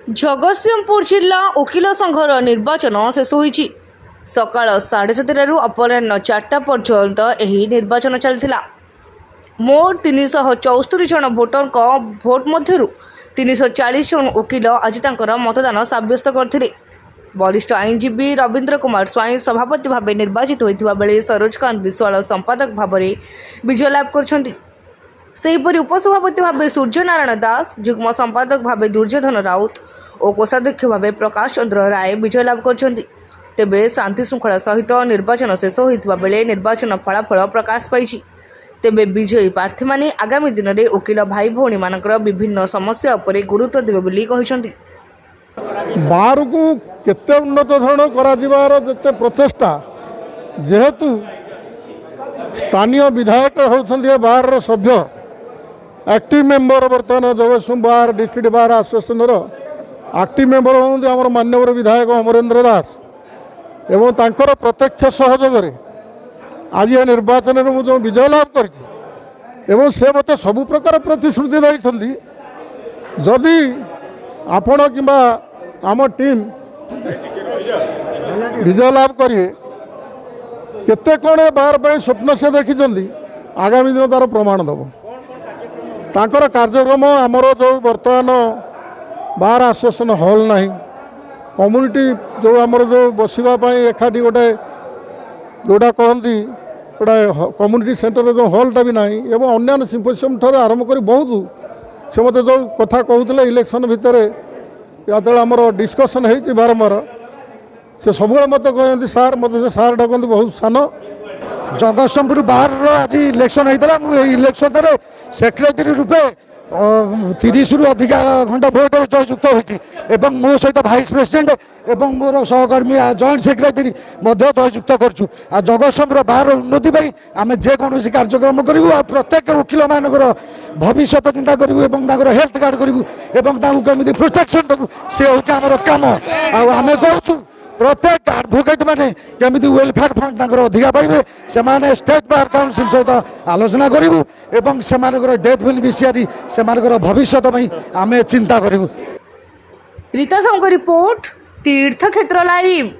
जगतसिंहपुर जिला वकिल संघर निर्वाचन शेष होईछि। सकाळ 7:30 अपराह्न 4टा पर्यंत एही निर्वाचन चलथिला। मोट 374 जन भोटर भोट मध्यरु 340 जन वकिल आज तांकर मतदान साब्यस्त करथिले। वरिष्ठ आईनजीवी रविंद्र कुमार स्वाई सभापति भाव निर्वाचित होइथिबा बेले सरोजकांत विश्वाल संपादक भाव विजय लाभ करछन्ति। सेहीपरि उपसभापति भाव सूर्यनारायण दास, जुग्म संपादक भाव दुर्योधन राउत और कोषाध्यक्ष भाव प्रकाश चंद्र राय विजय लाभ करछन्ति। तेबे शांति श्रृंखला सहित निर्वाचन शेष होइथिबा बेले निर्वाचन फलाफल प्रकाश पाइछि। तेबे विजयी प्रार्थी माने आगामी दिन में वकिल भाई भौणी मानकर विभिन्न समस्या उपरे गुरुत्व देबे बोली कहिसन्ति। बार को केते उन्नत धरण करार जिते प्रचेषा जेहेतु स्थानीय विधायक होती बार सभ्य एक्टिव मेंबर बर्तमान Jagatsingh bar district bar association active member होती आम मान्यवर विधायक अमरेंद्र दास एवं तांकर प्रत्यक्ष सहयोग आज ये निर्वाचन में मुझे विजय लाभ कर से मत सबु प्रकार प्रतिश्रुति देती जदि आपण कि आम टीम विजय लाभ करेंगे केते कौन बार पर स्वप्न से देखी आगामी दिन तार प्रमाण दब तांकर कार्यक्रम आमर जो बर्तमान बार एसोसिएशन हॉल ना कम्युनिटी जो आमर जो बसवाई एकाठी गोटे जोड़ा कहती गोटे कम्युनिटी सेंटर जो हॉलटा भी ना एवं अन्य सिम्पोजियम ठार आरंभ कर बहुत से मत जो कथा कहते इलेक्शन भितर या आमर डिस्कसन हो बारंबार से सब मत कहते सार मत से सार डाकती बहुत सान जगतसिंहपुर बाहर आज इलेक्शन होता इलेक्शन सेक्रेटरी रूपे 30 रु अधिक घंटा भोट जययुक्त होती मो सहित भाइस प्रेसिडेंट एवं मोर सहकर्मी जॉइंट सेक्रेटरी जययुक्त करूँ। जगतसिंहपुर बाहर उन्नति आम जेकोसी कार्यक्रम करूँ प्रत्येक वकिल मान भविष्य चिंता करूँ हेल्थ कार्ड करूँ केमी प्रोटेक्शन देवु सी हूँ आम कम आम कहूँ प्रत्येक एडवोकेट माने केमिति वेलफेयर फंड अधिका पाइबे से स्टेट बार काउंसिल सहित आलोचना करूँ एवं से डेथ बेनिफिशियरी से भविष्य आम चिंता करूँ। रीता साहू रिपोर्ट तीर्थक्षेत्र लाइव।